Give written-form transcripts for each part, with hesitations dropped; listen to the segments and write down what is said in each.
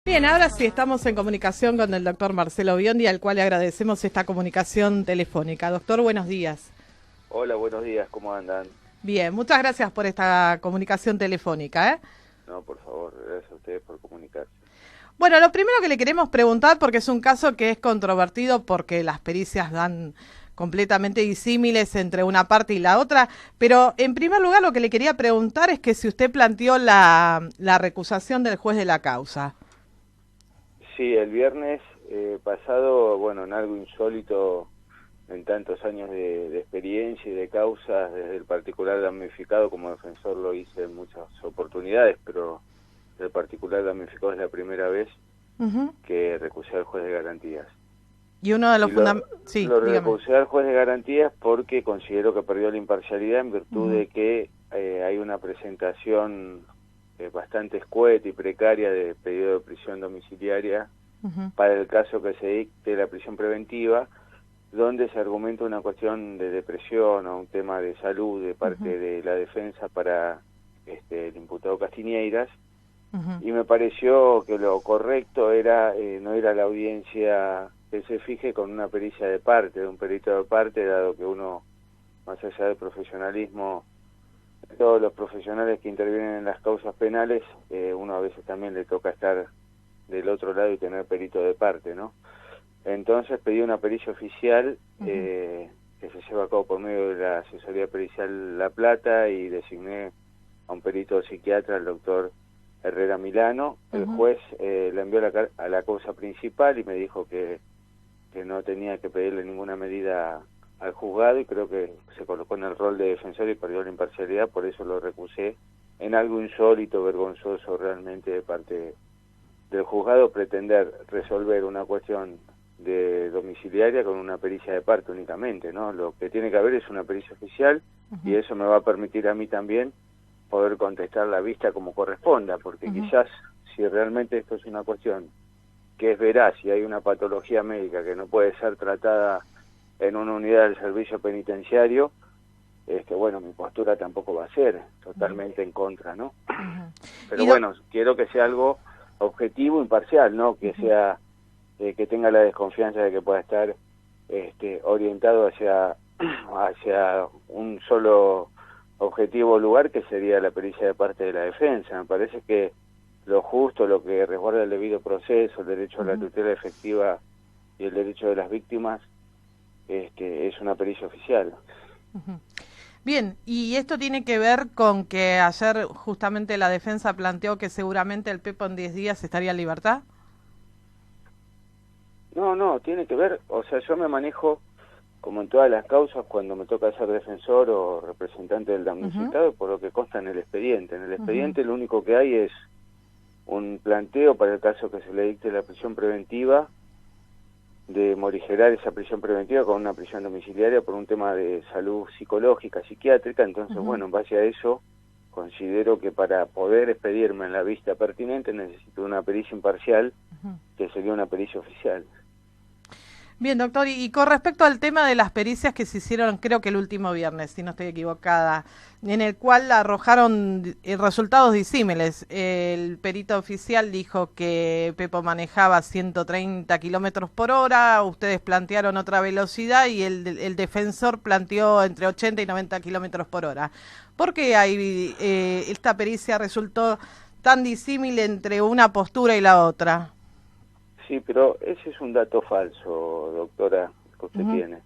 Bien, ahora sí estamos en comunicación con el doctor Marcelo Biondi, al cual le agradecemos esta comunicación telefónica. Doctor, buenos días. Hola, buenos días, ¿cómo andan? Bien, muchas gracias por esta comunicación telefónica. No, por favor, gracias a ustedes por comunicarse. Bueno, lo primero que le queremos preguntar, porque es un caso que es controvertido porque las pericias dan completamente disímiles entre una parte y la otra, pero en primer lugar lo que le quería preguntar es que si usted planteó la recusación del juez de la causa. Sí, el viernes pasado, bueno, en algo insólito en tantos años de experiencia y de causas, desde el particular damnificado, como defensor lo hice en muchas oportunidades, pero el particular damnificado es la primera vez que recusé al juez de garantías. Y uno de los Sí, lo recusé al juez de garantías porque considero que perdió la imparcialidad en virtud de que hay una presentación bastante escueta y precaria de pedido de prisión domiciliaria para el caso que se dicte la prisión preventiva, donde se argumenta una cuestión de depresión o un tema de salud de parte de la defensa para el imputado Castiñeiras, y me pareció que lo correcto era no ir a la audiencia que se fije con una pericia de parte, de un perito de parte, dado que uno, más allá del profesionalismo, todos los profesionales que intervienen en las causas penales, uno a veces también le toca estar del otro lado y tener perito de parte, ¿no? Entonces pedí una pericia oficial que se lleva a cabo por medio de la asesoría pericial La Plata, y designé a un perito psiquiatra, el doctor Herrera Milano. El juez la envió a la causa principal y me dijo que no tenía que pedirle ninguna medida al juzgado, y creo que se colocó en el rol de defensor y perdió la imparcialidad, por eso lo recusé, en algo insólito, vergonzoso realmente de parte del juzgado, pretender resolver una cuestión de domiciliaria con una pericia de parte únicamente, ¿no? Lo que tiene que haber es una pericia oficial, y eso me va a permitir a mí también poder contestar la vista como corresponda, porque quizás si realmente esto es una cuestión que es veraz y hay una patología médica que no puede ser tratada en una unidad del servicio penitenciario, bueno, mi postura tampoco va a ser totalmente en contra, ¿no? Pero bueno, quiero que sea algo objetivo, imparcial, ¿no? Que sea, que tenga la desconfianza de que pueda estar orientado hacia un solo objetivo o lugar, que sería la pericia de parte de la defensa. Me parece que lo justo, lo que resguarda el debido proceso, el derecho a la tutela efectiva y el derecho de las víctimas, es una pericia oficial. Bien, y esto tiene que ver con que ayer justamente la defensa planteó que seguramente el Pepo en 10 días estaría en libertad. No, tiene que ver, o sea, yo me manejo como en todas las causas cuando me toca ser defensor o representante del damnificado, por lo que consta en el expediente. En el expediente lo único que hay es un planteo para el caso que se le dicte la prisión preventiva, de morigerar esa prisión preventiva con una prisión domiciliaria por un tema de salud psicológica, psiquiátrica. Entonces, bueno, en base a eso, considero que para poder expedirme en la vista pertinente necesito una pericia imparcial, que sería una pericia oficial. Bien, doctor, y con respecto al tema de las pericias que se hicieron, creo que el último viernes, si no estoy equivocada, en el cual arrojaron resultados disímiles. El perito oficial dijo que Pepo manejaba 130 kilómetros por hora, ustedes plantearon otra velocidad y el defensor planteó entre 80 y 90 kilómetros por hora. ¿Por qué esta pericia resultó tan disímil entre una postura y la otra? Sí, pero ese es un dato falso, doctora, que usted tiene.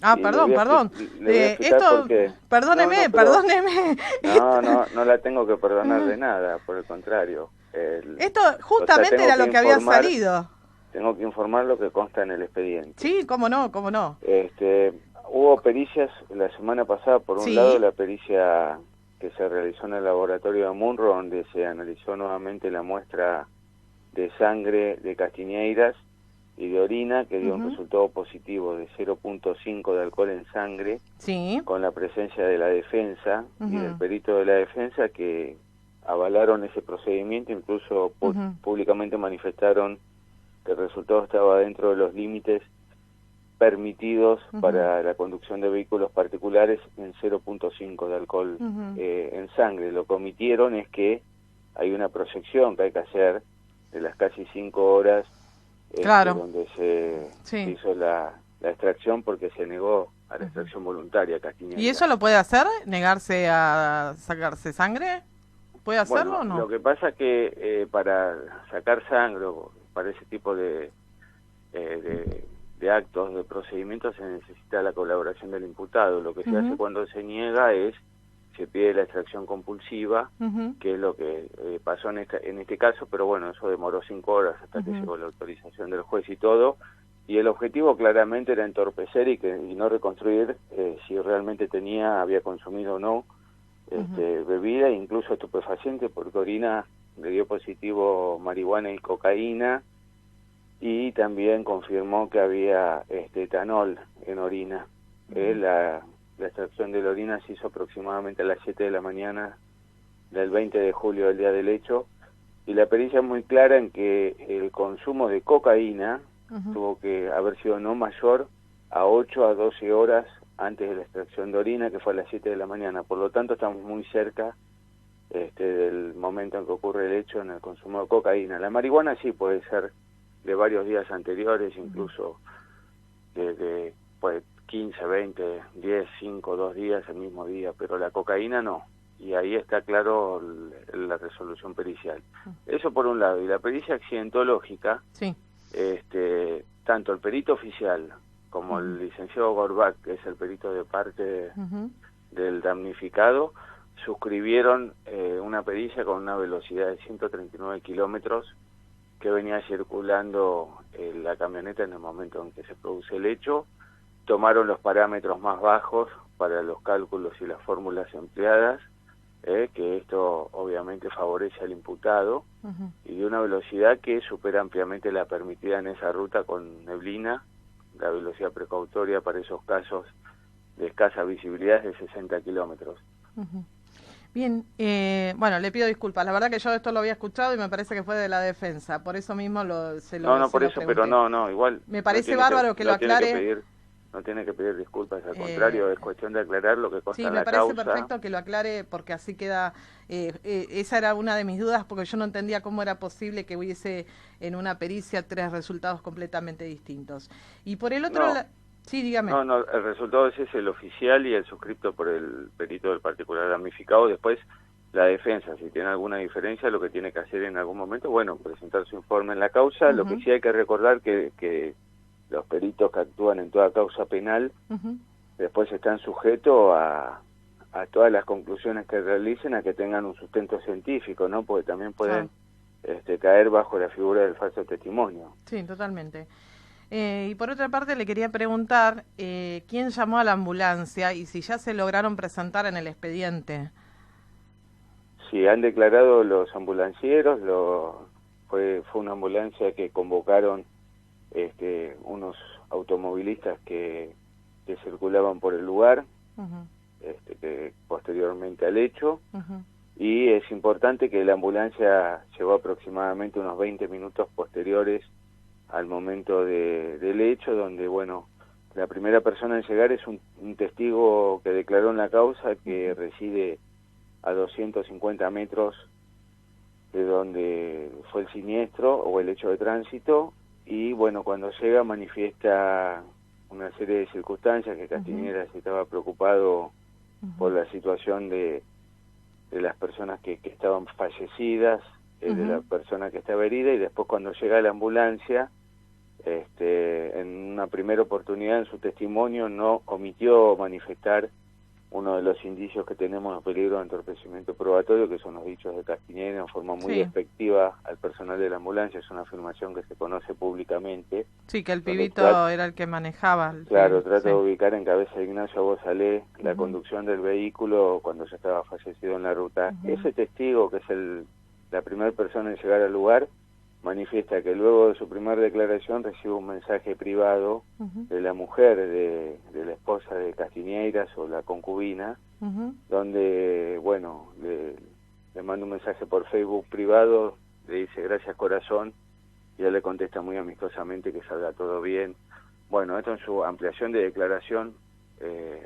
Ah, perdón. Esto, perdóneme. No la tengo que perdonar de nada, por el contrario. Esto justamente era lo que había salido. Tengo que informar lo que consta en el expediente. Sí, cómo no. Hubo pericias la semana pasada, por un lado la pericia que se realizó en el laboratorio de Munro, donde se analizó nuevamente la muestra de sangre de Castiñeiras y de orina, que dio un resultado positivo de 0.5 de alcohol en sangre, con la presencia de la defensa y del perito de la defensa, que avalaron ese procedimiento, incluso públicamente manifestaron que el resultado estaba dentro de los límites permitidos para la conducción de vehículos particulares en 0.5 de alcohol en sangre. Lo que omitieron es que hay una proyección que hay que hacer las casi 5 horas claro. donde se hizo la extracción, porque se negó a la extracción voluntaria Castiñeira. ¿Y eso lo puede hacer? ¿Negarse a sacarse sangre? ¿Puede hacerlo o no? Lo que pasa que para sacar sangre o para ese tipo de actos, de procedimientos, se necesita la colaboración del imputado. Lo que se hace cuando se niega se pide la extracción compulsiva, que es lo que pasó en este caso, pero bueno, eso demoró 5 horas hasta que llegó la autorización del juez y todo, y el objetivo claramente era entorpecer y no reconstruir si realmente había consumido o no bebida, incluso estupefaciente, porque orina le dio positivo marihuana y cocaína, y también confirmó que había etanol en orina. La extracción de la orina se hizo aproximadamente a las 7 de la mañana del 20 de julio, del día del hecho, y la pericia es muy clara en que el consumo de cocaína tuvo que haber sido no mayor a 8 a 12 horas antes de la extracción de orina, que fue a las 7 de la mañana. Por lo tanto, estamos muy cerca del momento en que ocurre el hecho en el consumo de cocaína. La marihuana sí puede ser de varios días anteriores, incluso de 15, 20, 10, 5, 2 días, el mismo día, pero la cocaína no. Y ahí está claro la resolución pericial. Eso por un lado. Y la pericia accidentológica, tanto el perito oficial como el licenciado Gorbach, que es el perito de parte del damnificado, suscribieron una pericia con una velocidad de 139 kilómetros que venía circulando la camioneta en el momento en que se produce el hecho. Tomaron los parámetros más bajos para los cálculos y las fórmulas empleadas, que esto obviamente favorece al imputado, y de una velocidad que supera ampliamente la permitida en esa ruta con neblina. La velocidad precautoria para esos casos de escasa visibilidad es de 60 kilómetros. Bien, bueno, le pido disculpas. La verdad que yo esto lo había escuchado y me parece que fue de la defensa. Por eso mismo se lo por eso, pregunté. pero igual... Me parece bárbaro que lo aclare. No tiene que pedir disculpas, al contrario, es cuestión de aclarar lo que consta en la causa. Sí, me parece perfecto que lo aclare, porque así queda... esa era una de mis dudas, porque yo no entendía cómo era posible que hubiese en una pericia 3 resultados completamente distintos. Y por el otro... Sí, dígame. El resultado ese es el oficial y el suscripto por el perito del particular damnificado. Después, la defensa, si tiene alguna diferencia, lo que tiene que hacer en algún momento, presentar su informe en la causa. Lo que sí hay que recordar que los peritos que actúan en toda causa penal después están sujetos a todas las conclusiones que realicen, a que tengan un sustento científico, ¿no? Porque también pueden caer bajo la figura del falso testimonio. Sí, totalmente. Y por otra parte le quería preguntar quién llamó a la ambulancia y si ya se lograron presentar en el expediente. Sí, han declarado los ambulancieros, fue una ambulancia que convocaron unos automovilistas que circulaban por el lugar, que posteriormente al hecho, y es importante que la ambulancia llegó aproximadamente unos 20 minutos posteriores al momento del hecho, donde, la primera persona en llegar es un testigo que declaró en la causa, que reside a 250 metros de donde fue el siniestro o el hecho de tránsito, y cuando llega manifiesta una serie de circunstancias, que Castiñeira estaba preocupado por la situación de las personas que estaban fallecidas, de la persona que estaba herida, y después cuando llega la ambulancia, en una primera oportunidad en su testimonio no omitió manifestar uno de los indicios que tenemos de peligro de entorpecimiento probatorio, que son los dichos de Castiñeira en forma muy despectiva al personal de la ambulancia. Es una afirmación que se conoce públicamente. Sí, que el pibito era el que manejaba. Trata de ubicar en cabeza de Ignacio Bozalé la conducción del vehículo cuando ya estaba fallecido en la ruta. Ese testigo, que es la primera persona en llegar al lugar, manifiesta que luego de su primera declaración recibe un mensaje privado de la mujer de la esposa de Castiñeira, o la concubina, donde, le manda un mensaje por Facebook privado, le dice gracias corazón, y él le contesta muy amistosamente que salga todo bien. Esto en su ampliación de declaración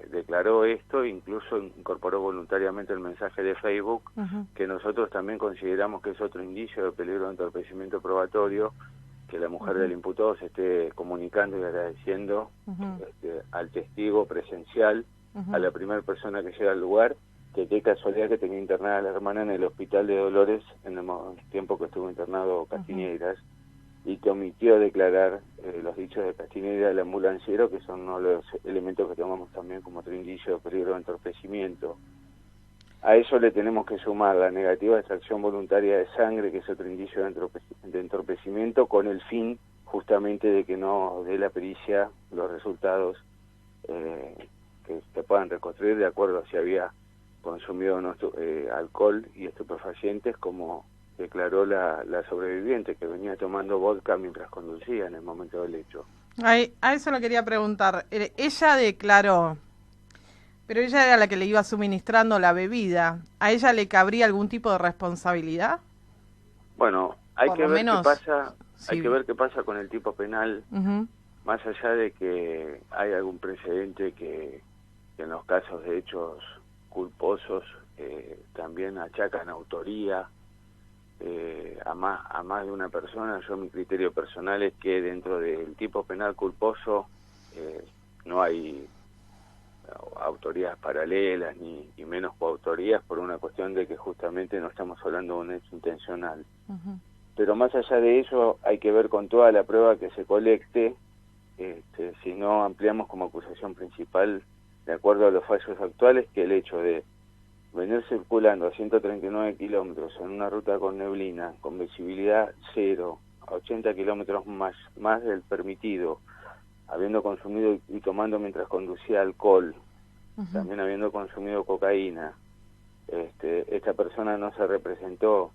declaró esto, incluso incorporó voluntariamente el mensaje de Facebook, que nosotros también consideramos que es otro indicio de peligro de entorpecimiento probatorio, que la mujer del imputado se esté comunicando y agradeciendo al testigo presencial, a la primera persona que llega al lugar, que qué casualidad que tenía internada a la hermana en el hospital de Dolores en el tiempo que estuvo internado Castiñeiras, y que omitió declarar los dichos de Castiñeira del ambulanciero, que son uno de los elementos que tomamos también como otro indicio de peligro de entorpecimiento. A eso le tenemos que sumar la negativa de extracción voluntaria de sangre, que es otro indicio de entorpecimiento, con el fin justamente de que no dé la pericia los resultados que se puedan reconstruir de acuerdo a si había consumido alcohol y estupefacientes, como declaró la sobreviviente, que venía tomando vodka mientras conducía en el momento del hecho. A eso lo quería preguntar. Ella declaró, pero ella era la que le iba suministrando la bebida. ¿A ella le cabría algún tipo de responsabilidad? Bueno, hay que ver qué pasa, sí. Hay que ver qué pasa con el tipo penal, más allá de que hay algún precedente que en los casos de hechos culposos también achacan autoría a más de una persona. Yo, mi criterio personal es que dentro del tipo penal culposo no hay autorías paralelas ni menos coautorías, por una cuestión de que justamente no estamos hablando de un hecho intencional. Pero más allá de eso, hay que ver con toda la prueba que se colecte, si no ampliamos como acusación principal, de acuerdo a los fallos actuales, que el hecho de venir circulando a 139 kilómetros en una ruta con neblina, con visibilidad cero, a 80 kilómetros más del permitido, habiendo consumido y tomando mientras conducía alcohol, también habiendo consumido cocaína, esta persona no se representó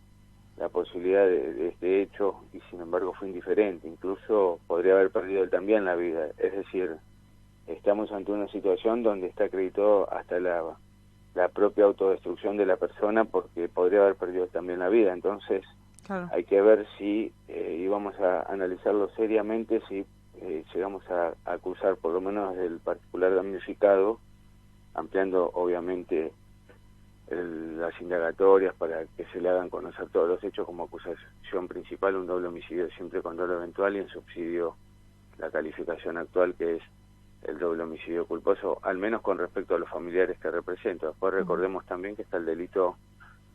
la posibilidad de este hecho y sin embargo fue indiferente, incluso podría haber perdido él también la vida. Es decir, estamos ante una situación donde está acreditado hasta la propia autodestrucción de la persona, porque podría haber perdido también la vida. Entonces hay que ver si, y vamos a analizarlo seriamente, si llegamos a acusar por lo menos del particular damnificado, ampliando obviamente las indagatorias para que se le hagan conocer todos los hechos como acusación principal, un doble homicidio siempre con dolo eventual, y en subsidio la calificación actual, que es el doble homicidio culposo, al menos con respecto a los familiares que represento. Después recordemos también que está el delito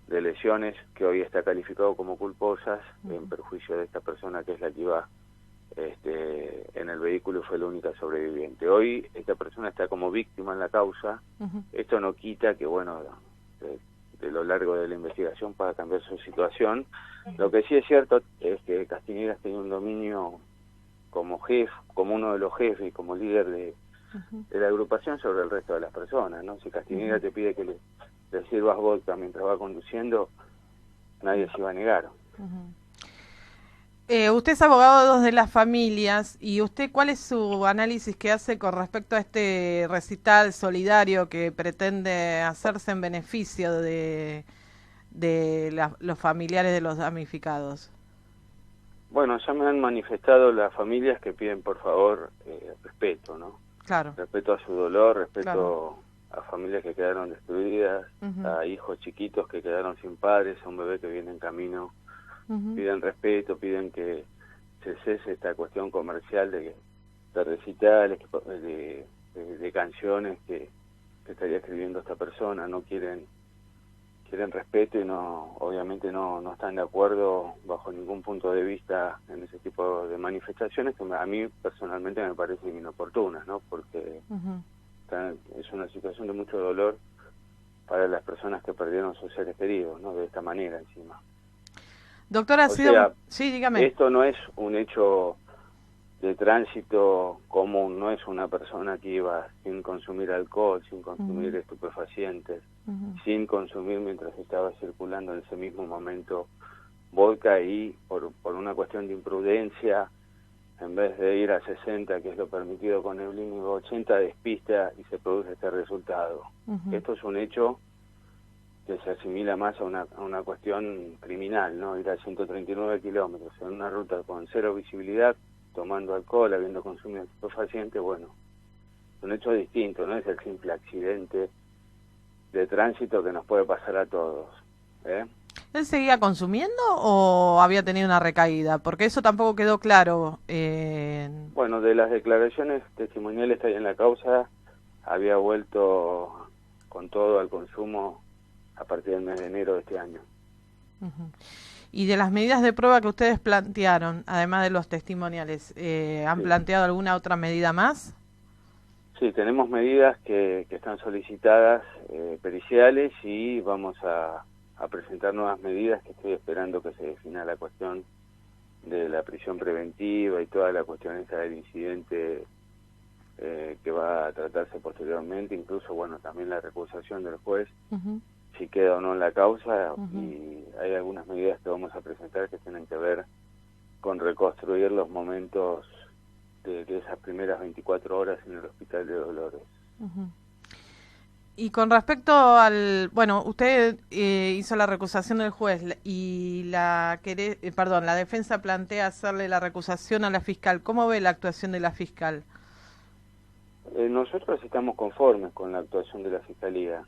de lesiones, que hoy está calificado como culposas, en perjuicio de esta persona que es la que iba en el vehículo y fue la única sobreviviente. Hoy esta persona está como víctima en la causa. Esto no quita que, bueno, de lo largo de la investigación pueda cambiar su situación. Lo que sí es cierto es que Castiñeiras tiene un dominio como jefe, como uno de los jefes y como líder de la agrupación sobre el resto de las personas, ¿no? Si Castiñeiras te pide que le sirvas vodka mientras va conduciendo, nadie se iba a negar. Usted es abogado de dos de las familias, y usted, ¿cuál es su análisis que hace con respecto a este recital solidario que pretende hacerse en beneficio de los familiares de los damnificados? Bueno, ya me han manifestado las familias que piden, por favor, respeto, ¿no? Claro. Respeto a su dolor, respeto a familias que quedaron destruidas, a hijos chiquitos que quedaron sin padres, a un bebé que viene en camino. Piden respeto, piden que se cese esta cuestión comercial de recitales, de canciones que estaría escribiendo esta persona. No quieren respeto y obviamente no están de acuerdo bajo ningún punto de vista en ese tipo de manifestaciones, que a mí personalmente me parecen inoportunas, ¿no? Porque es una situación de mucho dolor para las personas que perdieron sus seres queridos, ¿no? De esta manera encima. Doctora, sí, dígame. Esto no es un hecho de tránsito común, no es una persona que iba sin consumir alcohol, sin consumir estupefacientes, sin consumir mientras estaba circulando en ese mismo momento vodka, y por una cuestión de imprudencia, en vez de ir a 60, que es lo permitido con neblina, y 80 despista y se produce este resultado. Esto es un hecho que se asimila más a una cuestión criminal, ¿no? Ir a 139 kilómetros en una ruta con cero visibilidad, tomando alcohol, habiendo consumido estupefacientes, bueno, un hecho distinto, no es el simple accidente de tránsito que nos puede pasar a todos. ¿Él seguía consumiendo o había tenido una recaída? Porque eso tampoco quedó claro. Bueno, de las declaraciones testimoniales que hay en la causa, había vuelto con todo al consumo a partir del mes de enero de este año. Y de las medidas de prueba que ustedes plantearon, además de los testimoniales, ¿han planteado alguna otra medida más? Sí, tenemos medidas que están solicitadas, periciales, y vamos a presentar nuevas medidas, que estoy esperando que se defina la cuestión de la prisión preventiva y toda la cuestión esa del incidente que va a tratarse posteriormente, incluso, bueno, también la recusación del juez, si queda o no en la causa, y hay algunas medidas que vamos a presentar que tienen que ver con reconstruir los momentos de esas primeras 24 horas en el Hospital de Dolores. Y con respecto al... Bueno, usted hizo la recusación del juez y la defensa plantea hacerle la recusación a la fiscal. ¿Cómo ve la actuación de la fiscal? Nosotros estamos conformes con la actuación de la Fiscalía.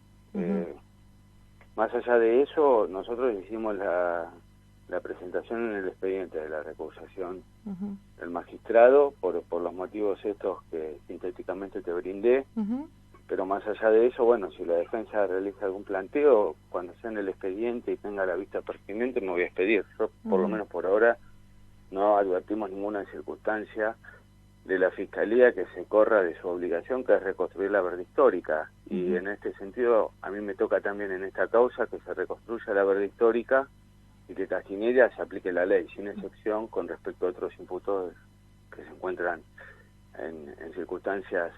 Más allá de eso, nosotros hicimos la presentación en el expediente de la recusación del magistrado por los motivos estos que sintéticamente te brindé. Pero más allá de eso, bueno, si la defensa realiza algún planteo, cuando sea en el expediente y tenga la vista pertinente, me voy a expedir. Yo, por lo menos por ahora, no advertimos ninguna circunstancia de la Fiscalía que se corra de su obligación, que es reconstruir la verdad histórica. Y en este sentido, a mí me toca también en esta causa que se reconstruya la verdad histórica y que casi en ella se aplique la ley, sin excepción con respecto a otros imputados que se encuentran en circunstancias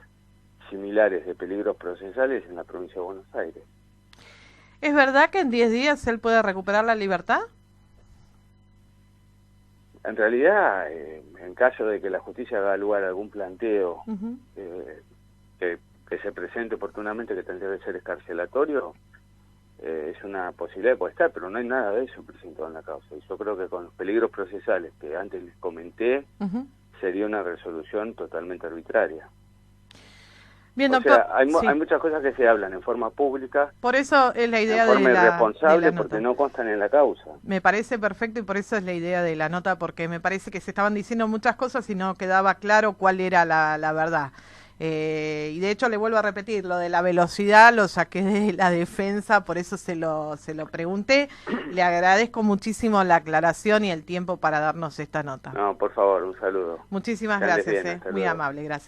similares de peligros procesales en la provincia de Buenos Aires. ¿Es verdad que en 10 días él puede recuperar la libertad? En realidad, en caso de que la justicia haga lugar a algún planteo que se presente oportunamente, que tendría que ser escarcelatorio, es una posibilidad que puede estar, pero no hay nada de eso presentado en la causa. Y yo creo que con los peligros procesales que antes les comenté, sería una resolución totalmente arbitraria. Bien, o doctor, sea, hay muchas cosas que se hablan en forma pública. Por eso es la idea de forma irresponsable, de la porque nota. no constan en la causa. Me parece perfecto y por eso es la idea de la nota, porque me parece que se estaban diciendo muchas cosas y no quedaba claro cuál era la verdad. Y de hecho le vuelvo a repetir, lo de la velocidad lo saqué de la defensa, por eso se lo pregunté. Le agradezco muchísimo la aclaración y el tiempo para darnos esta nota. No, por favor, un saludo. Muchísimas gracias, bien, muy amable, gracias.